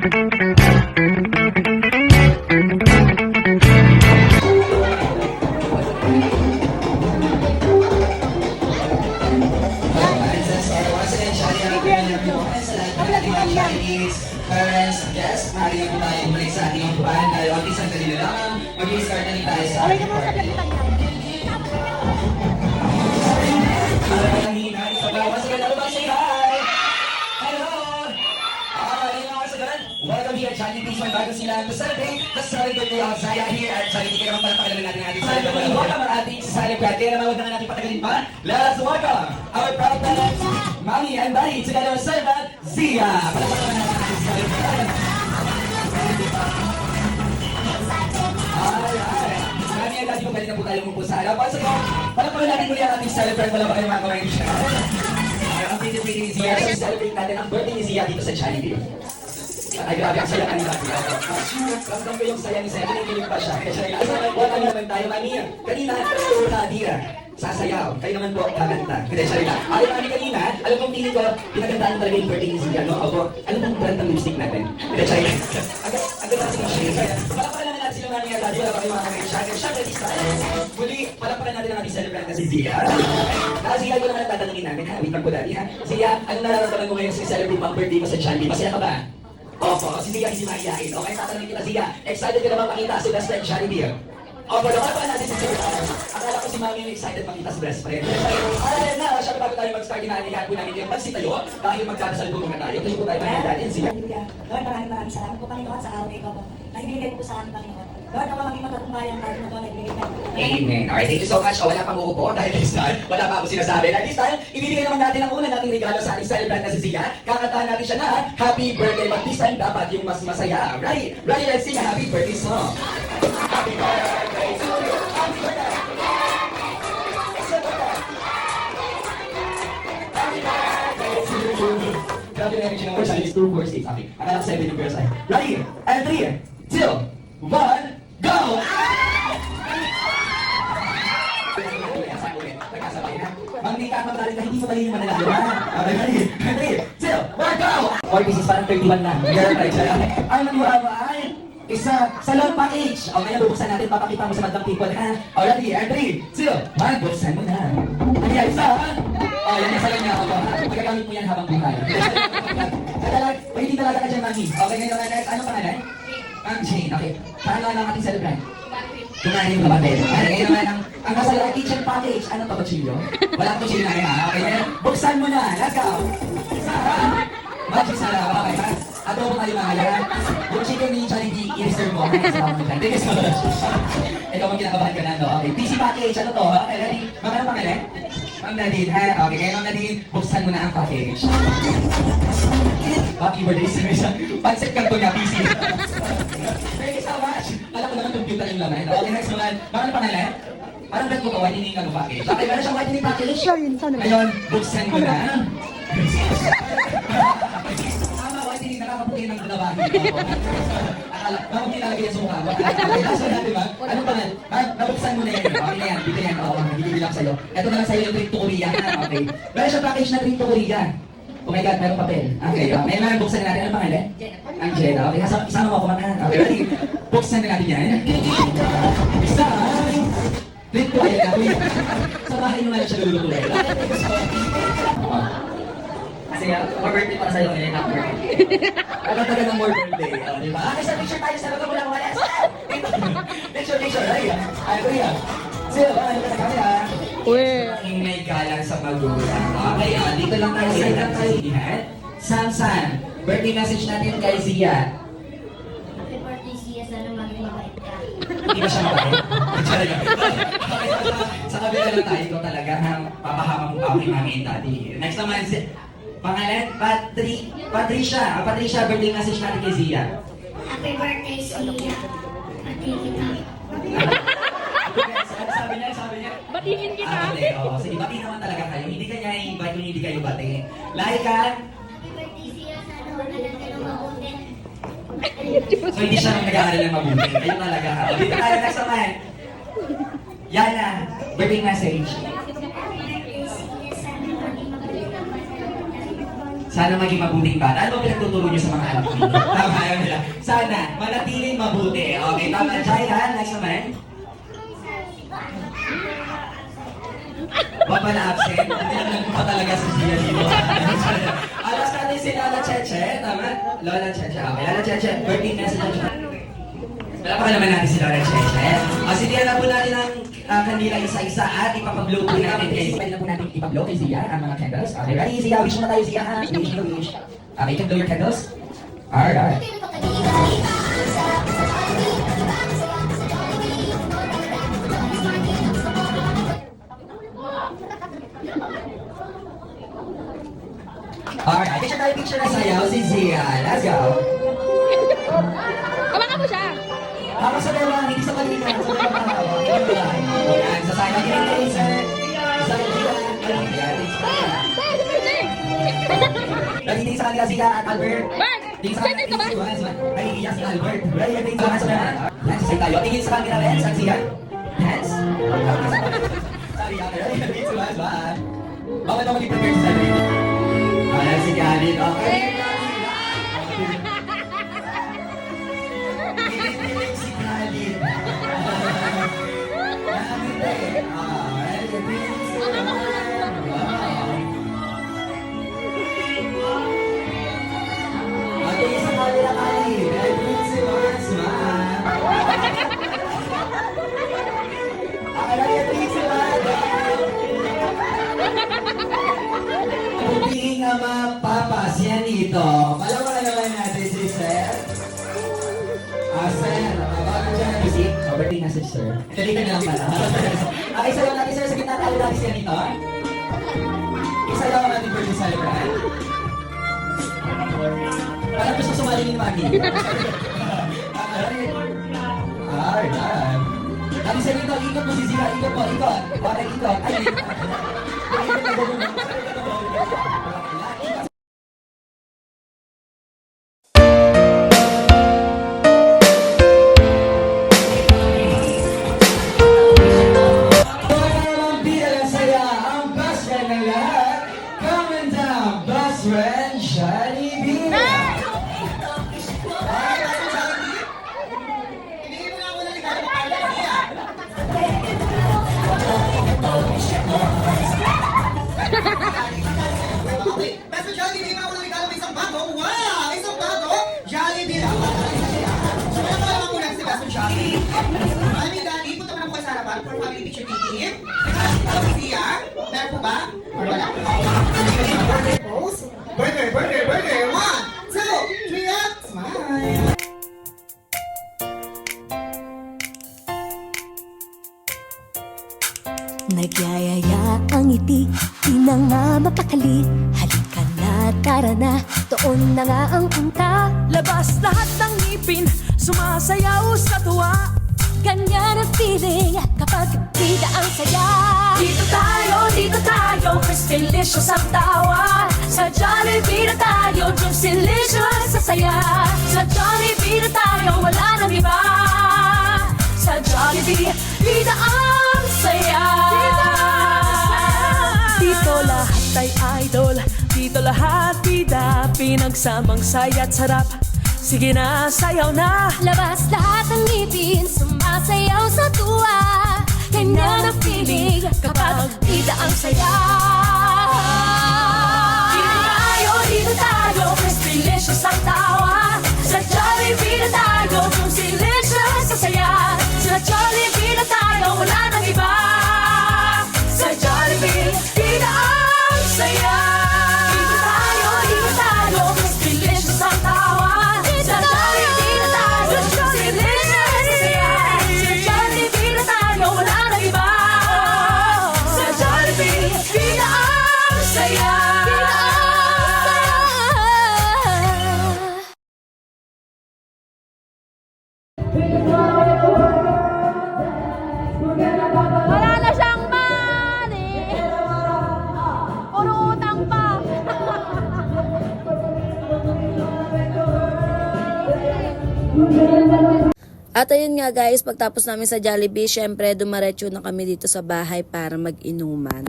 Parents, yes, maaari na po tayo bumalik sa ating upuan dahil ang isang kanila lamang mag-i-start na rin tayo sa ating party. Welcome here at Johnny Peace, my bago sila to celebrate the celebrity of Zaya here at Johnny Peace. Kaya naman palapakalaman natin ang ating celebrity. Welcome ang ating celebrity. Kaya naman huwag na natin patagalin pa. Let us welcome our proud parents, Mommy and Daddy, together with servant, Zia. Palapakalaman natin ang ating celebrity. Mami and Daddy, pwede na po tayo umupo sa harapan. So, palapakalaman natin muli ang ating celebrity. Wala pa kayo mga kamay siya. Ang pretty ni Zia. So, celebrate natin ang birthday ni Zia dito sa Johnny Peace. Ay, grabe, ang saya kanina. Ramdam ko yung saya ni Zia. Kinikilig pa siya. Kaya siya, wala naman tayo, Mami. Kanina, Dira, sasayaw. Kayo naman po, kakanta. Kaya siya, ay, Mami, kanina, alam kong tingin ko, pinagandaan talaga yung birthday ni Zia, no? Ako, alam kong brand ng lipstick natin. Kaya siya, agad natin yung share. Palakpakan naman natin sila, Mami, at Daddy. Wala pa kayo mga kamay siya. Kaya siya, ready tayo. Muli, palakpakan natin ang ating celebrant na si Zia. Zia, ko naman ang tatanungin namin, ha? Wait lang po, Daddy, ha? Zia, anong nararamdaman mo ngayon sa celebrate pang birthday mo sa Johnny? Masaya ka ba? Opo, si Zia hindi mahihain. Okay, tatanungin kita, Zia. Excited ka naman makita si best friend Jollibee? Opo, naman pa natin si Zia. Akala ko si Mami yung excited makita si best friend. Alam na, syempre bago tayo mag-start, inaanihan po namin yung pansin tayo dahil magkadasal po muna tayo. Tayo po tayo natin, Zia. Lord, maraming salamat po, Panginoon, sa araw na ito po. Naibigay po sa amin, Panginoon. Lord, ako maging matatumbayan tayo na ito, naibigay tayo. Amen. Alright, thank you so much. Wala pang uupo dahil this time, wala pa ako sinasabi. At this time, ibibigay naman natin ang una nating regalo sa ating celebrant na si Zia. Kakantahan natin siya na Happy Birthday. But this time, dapat yung mas masaya. Ready? Ready, let's sing a Happy Birthday song. Happy birthday to you. Happy birthday. Happy birthday to you. Grabe na yung sinamay sa alis 2, 4, 6. Okay, akala ko 7 yung verse ay. Ready? And 3, 2, 1, go! Magmika ka magdali ka, hindi mo tayo yung manalalo, ha? Okay, ready? 3, 2, 1, go! 4 pieces, parang 31 lang. Ang nanuhawa ay isa sa long package. O, ngayon bubuksan natin, papakita mo sa madlang people, ha? O, ready? And 3, 2, 1, buksan mo na. Ano yan, isa, ha? O, yan, isa lang niya ako, ha? Magagamit mo yan habang buhay. Hindi talaga ka dyan, Mami. Okay, ngayon na next, ano pangalan? Ma'am Jane, okay. Paano ang ating celebrant? Kumain yung kapatid. Ngayon naman, ang kasalaran kitchen package. Ano to, kutsilyo? Wala kong kutsilyo na rin, ha? Okay, ngayon, buksan mo na. Let's go! Magic sarap, okay, ha? Adobo tayo mga yan. Yung chicken ni Jollibee, i-reserve mo. Salamat mo dyan. Thank you so much. Ikaw ang kinakabahan ka na, no? Okay, PC package. Ano to, ha? Okay, ready? Magkano pangalan? Ma'am Nadine, ha? Okay, ngayon, Ma'am Nadine, buksan mo na ang package. Happy birthday sa isa. Pansip kanto niya, PC. Thank you so much. Alam ko naman computer yung laman. Okay, next naman. Bakit pangalan? Parang bet ko to, whitening ng package. Okay, meron siyang whitening package. Ngayon, buksan ko na. Tama, whitening, nakakapukin ng dalawahin. Bakit nilalagay yan sa mukha? Kaso natin ba? Anong pangalan? Nabuksan mo na yan. Okay na yan, dito yan. Bibilang sa'yo. Ito na lang sa'yo yung trip to Korea. Okay. Meron siyang package na trip to Korea. Oh my God, merong papel. Okay, may mga buksan na natin. Ano pangalan? Angela. Okay, isama mo ako makahan. Okay, ready? Buksan na natin yan. Isa. Trip to Korea. Sa bahay mo nga siya lulutuloy. Kasi more birthday para sa'yo ngayon, not birthday. Agad-agad ng more birthday. Diba? Okay, sa picture tayo. Sabi ko mula mga last. Picture. Ay, ano yan? Sino, ano ka sa camera? Ang may galang sa magulang. Okay, dito lang tayo sa ilang kalihan. San? Birthday message natin kay Zia. Happy birthday, Zia. Sana maging mabait ka. Hindi ba siya mabait? Sa kabila lang tayo, ikaw talaga ang papahama mo pa kay Mami and Daddy. Next naman, pangalan? Patricia. Patricia, birthday message natin kay Zia. Happy birthday, Zia. Pati kita. Sabi niya. Batiin kita. Sige, bati naman talaga kayo. Hindi ka niya i-invite kung hindi kayo bati. Laika. Happy birthday, Zia. Sana mag-aral ka ng mabuti. So hindi siya nang nag-aaral ng mabuti. Kayo talaga ha. Dito tayo next naman. Yana, birthday message. Happy birthday, Zia. Sana maging magaling ang Sana maging mabuting bata. Ano ba pinagtuturo niyo sa mga anak niyo? Tama yun nila. Sana, manatiling mabuti. Okay, tama. Jaya, next naman. Baba na absent. Hindi naman ko pa talaga sa siya dito. Alas natin si Lola Cheche. Tama? Lola Cheche. Okay, Lola Cheche. Birthday message. Palapakan naman natin si Lola Cheche. Sindihan na po natin ang kanila isa-isa at ipapag-blow po natin. Pwede na po natin ipag-blow kay Zia ang mga candles. Okay, ready Zia? Wish mo na tayo Zia ha? Wish. Okay, you can blow your candles. Alright. Alright, picture na sayaw si Zia. Let's go. Kabakan mo siya. Ako sa dalawa, hindi sa kanina. Sa dalawa. Yan, sa sayaw ni Reyes. Sa Zia. Nagtitingin sa kanila Zia at Albert. Bert! Tingin sa Excited ka ba? Naiiyak si Albert. Ryan, tingin sa kanila. Let's say tayo. Tingin sa kanila Rens at Zia. Rens. Sorry, Ryan. Tingin sa kanila. Bakit ako mag-prepare sa Albert? Ayan si Galit. Okay. Kinikilig si Galit. Okay, sa kanila kayo. Galit si Masma. Galit si Masma. Puping ama papas yan ito. Palawakan naman natin si Sir. Sir, bago dyan ang music. Birthday message, sir. Ito dito na lang pala. Okay, sayaw natin, sir. Sa gitna tayo natin siya nito. Isayaw ang ating birthday celebrant. Parang gusto sumali ni Mami. Alright. Natin siya dito, ikot mo si Zia. Ikot mo, ikot. Okay, ikot. Ay, Basta Jollibee, ako lang regalo may isang bago. Wow! Isang bago? Jollibee lang. So, wala pa naman muna si Basta Jollibee. Maraming dali, punta mo na po kayo sa harapan for family picture taking. Hello, Zia. Meron po ba? Or wala? Burger pose. Burger. 1, 2, 3, up. Smile. Nagyayaya ang ngiti, di na nga mapakali. Halika na, tara na, doon na nga ang punta. Labas lahat ng ngipin, sumasayaw sa tuwa. Ganyan ang feeling kapag bida ang saya. Dito tayo, Crispy-licious ang tawa. Sa Jollibee na tayo, Juicy-licious sa saya. Sa Jollibee na tayo, wala nang iba. Sa Jollibee, bida ang saya. Dito lahat ay idol, dito lahat bida. Pinagsamang saya at sarap, sige na, sayaw na. Labas lahat ng ngipin, sumasayaw sa tuwa. Ganyan ang feeling kapag bida ang saya. Dito tayo, Crispy-licious ang tawa. Sa Jollibee na tayo, Juicy-licious sa saya. Sa Jollibee na tayo, wala nang iba. Sa Jollibee, bida ang saya. Dito tayo, Crispy-licious ang tawa. Sa Jollibee na tayo, Juicy-licious sa saya. Sa Jollibee na tayo, wala nang iba. Sa Jollibee, bida ang saya. Wala na siyang money. Puro utang pa. At ayun nga guys, pagtapos namin sa Jollibee, syempre dumaretso na kami dito sa bahay para mag-inuman.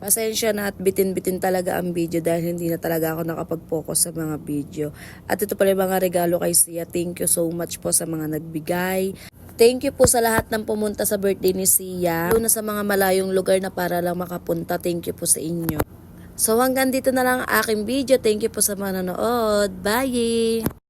Pasensya na at bitin-bitin talaga ang video dahil hindi na talaga ako nakapag-focus sa mga video. At ito pala yung mga regalo kay Sia. Thank you so much po sa mga nagbigay. Thank you po sa lahat ng pumunta sa birthday ni Sia. Lalo na sa mga malayong lugar na para lang makapunta. Thank you po sa inyo. So hanggang dito na lang ang aking video. Thank you po sa mga nanood. Bye!